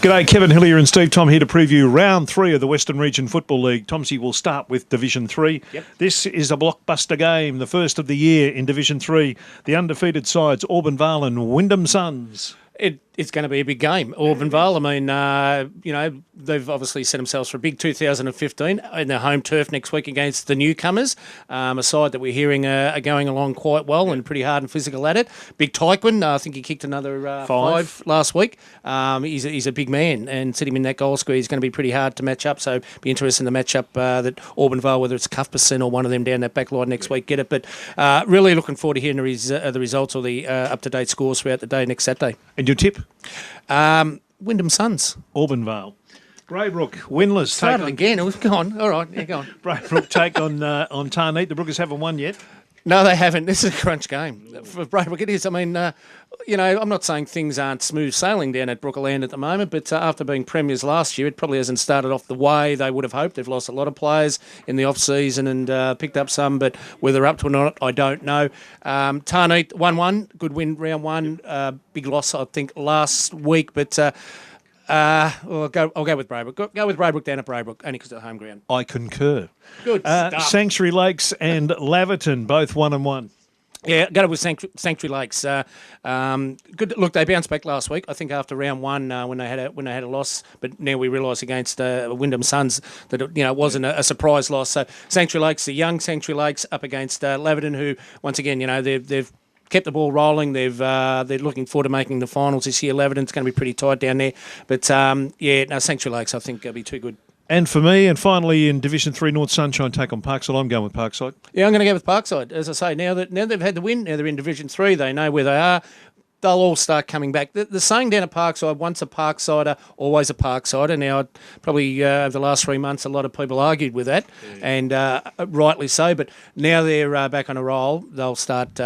G'day, Kevin Hillier and Steve Tom here to preview round 3 of the Western Region Football League. Tomsy will start with Division 3. Yep. This is a blockbuster game, the first of the year in Division 3. The undefeated sides, Auburn and Wyndham Suns. It's going to be a big game. Auburn, they've obviously set themselves for a big 2015 in their home turf next week against the newcomers, a side that we're hearing are going along quite well and pretty hard and physical at it. Big Tyquin, I think he kicked another 5 last week. He's a big man, and sit him in that goal square is going to be pretty hard to match up, so be interesting to match up that Auburn, whether it's Cuthbertson or one of them down that back line next week, get it. But really looking forward to hearing the results or the up-to-date scores throughout the day next Saturday. And your tip? Wyndham Suns. Auburn. Braybrook, winless. Started again. It was gone. All right, go on. Braybrook take on Tarneet. The Brookers haven't won yet. No, they haven't. This is a crunch game. For Braybrook, it is. I mean, I'm not saying things aren't smooth sailing down at Brookerland at the moment, but after being premiers last year, it probably hasn't started off the way they would have hoped. They've lost a lot of players in the off-season and picked up some, but whether they're up to it or not, I don't know. Tarneet 1-1, good win round 1. Big loss, I think, last week, but... I'll go with Braybrook. Go with Braybrook down at Braybrook, only because it's home ground. I concur. Good stuff. Sanctuary Lakes and Laverton, both 1-1. Yeah, got it with Sanctuary Lakes. Good. Look, they bounced back last week. I think after round 1 when they had a loss, but now we realise against Wyndham Suns that it wasn't a surprise loss. So Sanctuary Lakes, the young Sanctuary Lakes, up against Laverton, who once again they've kept the ball rolling. They're looking forward to making the finals this year. Laverton's going to be pretty tight down there. But, Sanctuary Lakes I think will be too good. And for me, and finally in Division 3, North Sunshine take on Parkside. I'm going with Parkside. Yeah, I'm going to go with Parkside. As I say, now they've had the win, now they're in Division 3, they know where they are. They'll all start coming back. The saying down at Parkside, once a Parksider, always a Parksider. Now, probably over the last 3 months, a lot of people argued with that, and rightly so. But now they're back on a roll. They'll start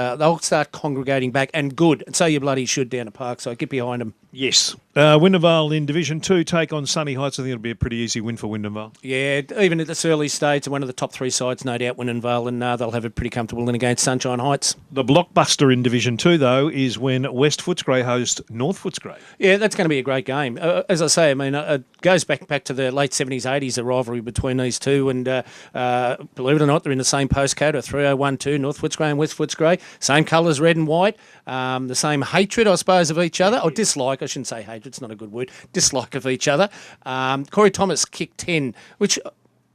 congregating back, and good. And so you bloody should down at Parkside. Get behind them. Yes. Wyndham in Division 2 take on Sunny Heights. I think it'll be a pretty easy win for Wyndham. Yeah, even at this early stage, one of the top 3 sides, no doubt, Wyndham, and they'll have a pretty comfortable win against Sunshine Heights. The blockbuster in Division 2, though, is when West Footscray host North Footscray. Yeah, that's going to be a great game. As I say, it goes back to the late 70s, 80s, the rivalry between these two, and believe it or not, they're in the same postcode, a 3012, North Footscray and West Footscray. Same colours, red and white. The same hatred, I suppose, of each other, or dislike. I shouldn't say hatred, it's not a good word. Dislike of each other. Corey Thomas kicked 10, which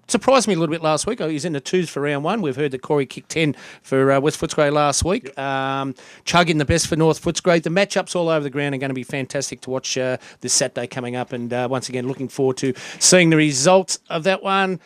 surprised me a little bit last week. He's in the 2s for round 1. We've heard that Corey kicked 10 for West Footscray last week. Yep. Chugging the best for North Footscray. The matchups all over the ground are going to be fantastic to watch this Saturday coming up. And once again, looking forward to seeing the results of that one.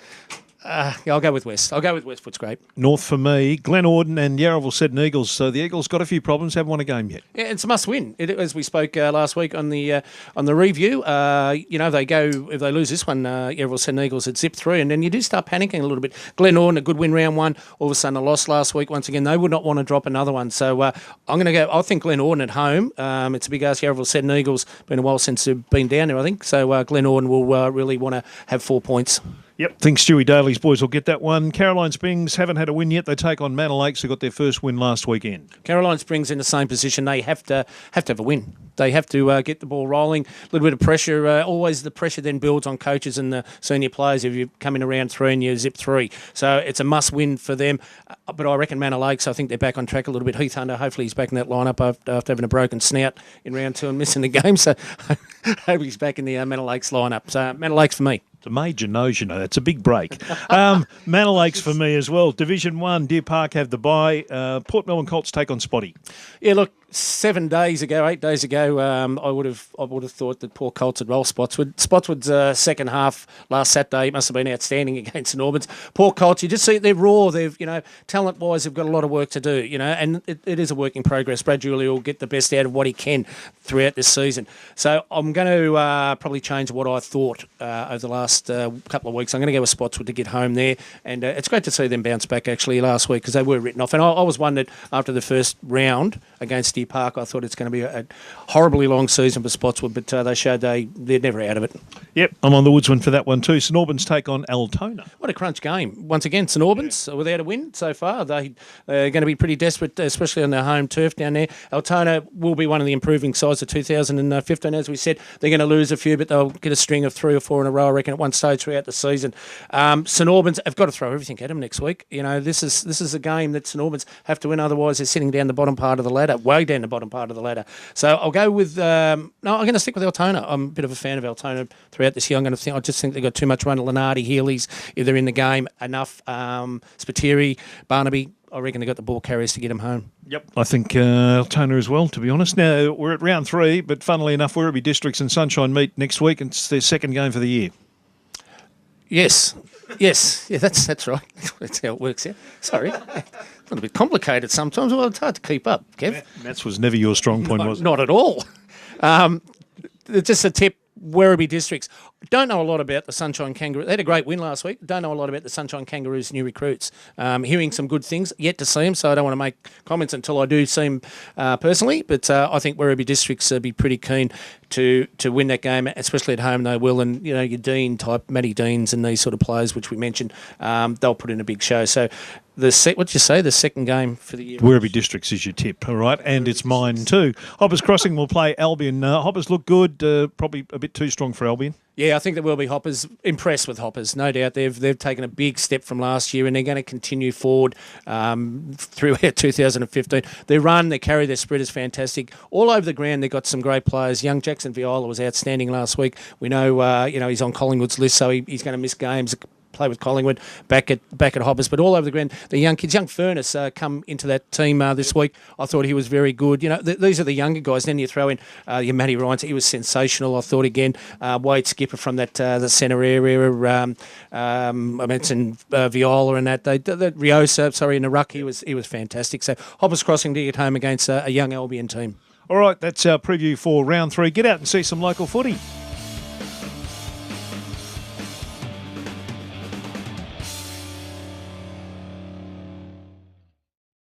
I'll go with West. I'll go with West Footscray. North for me. Glen Orden and Euroval Centenary Eagles. So the Eagles got a few problems, haven't won a game yet. Yeah, it's a must win. As we spoke last week on the review, if they lose this one, Euroval Centenary Eagles had zipped through, and then you do start panicking a little bit. Glen Orden, a good win round 1. All of a sudden a loss last week. Once again, they would not want to drop another one. So I'm going to go. I think Glen Orden at home. It's a big ask. Euroval Centenary Eagles. Been a while since they've been down there, I think. So Glen Orden will really want to have 4 points. Yep, think Stewie Daly's boys will get that one. Caroline Springs haven't had a win yet. They take on Manta Lakes, who got their first win last weekend. Caroline Springs in the same position. They have to have a win. They have to get the ball rolling. A little bit of pressure. Always the pressure then builds on coaches and the senior players if you come in around 3 and you zip 3. So it's a must-win for them. But I reckon Manta Lakes, I think they're back on track a little bit. Heath Hunter, hopefully he's back in that lineup after having a broken snout in round 2 and missing the game. So hopefully he's back in the Manta Lakes lineup. So Manta Lakes for me. The major nose, that's a big break. Manta Lakes for me as well. Division 1, Deer Park have the bye. Port Melbourne Colts take on Spotty. Yeah, look, 8 days ago, I would have thought that poor Colts would roll Spotswood. Spotswood's second half last Saturday must have been outstanding against the Albans. Poor Colts, you just see they're raw. They've talent-wise, they've got a lot of work to do. And it is a work in progress. Brad Julie will get the best out of what he can throughout this season. So I'm going to probably change what I thought over the last couple of weeks. I'm going to go with Spotswood to get home there, and it's great to see them bounce back actually last week because they were written off. And I was one that after the first round against Deer Park. I thought it's going to be a horribly long season for Spotswood, but they showed they're never out of it. Yep, I'm on the Woodsman for that one too. St Albans take on Altona. What a crunch game. Once again, St Albans, without a win so far. They're going to be pretty desperate, especially on their home turf down there. Altona will be one of the improving sides of 2015. As we said, they're going to lose a few, but they'll get a string of 3 or 4 in a row, I reckon, at one stage throughout the season. St Albans have got to throw everything at them next week. You know, this is a game that St Albans have to win, otherwise they're sitting down the bottom part of the ladder, way down the bottom part of the ladder. So I'll go with I'm going to stick with Altona. I'm a bit of a fan of Altona throughout this year. I just think they've got too much run. Lenardi, Healy's, if they're in the game, enough. Spiteri, Barnaby, I reckon they've got the ball carriers to get them home. Yep. I think Altona as well, to be honest. Now, we're at round 3, but funnily enough, Werribee Districts and Sunshine meet next week, and it's their second game for the year. Yes. Yeah, that's right. That's how it works, yeah. Sorry. A little bit complicated sometimes. Well, it's hard to keep up, Kev. Maths was never your strong point, was it? Not at all. Just a tip, Werribee Districts. Don't know a lot about the Sunshine Kangaroos. They had a great win last week. Don't know a lot about the Sunshine Kangaroos' new recruits. Hearing some good things, yet to see them, so I don't want to make comments until I do see them personally. But I think Werribee Districts will be pretty keen to win that game, especially at home they will. And, you know, your Dean type, Matty Deans and these sort of players, which we mentioned, they'll put in a big show. So what'd you say, the second game for the year? Werribee Districts is your tip, all right, and it's mine too. Hoppers Crossing will play Albion. Hoppers look good, probably a bit too strong for Albion. Yeah, I think there will be Hoppers. Impressed with Hoppers, no doubt. They've taken a big step from last year, and they're going to continue forward throughout 2015. Their run, their carry, their spread is fantastic. All over the ground, they've got some great players. Young Jackson Viola was outstanding last week. We know, he's on Collingwood's list, so he's going to miss games. Play with Collingwood back at Hoppers, but all over the ground, the young kids, young Furness come into that team this week. I thought he was very good. You know, these are the younger guys. Then you throw in your Matty Ryan. He was sensational. I thought again, Wade Skipper from that the centre area. I mentioned Viola and that. Riosa, sorry, in the ruck, he was fantastic. So Hoppers Crossing to get home against a young Albion team. All right, that's our preview for round 3. Get out and see some local footy.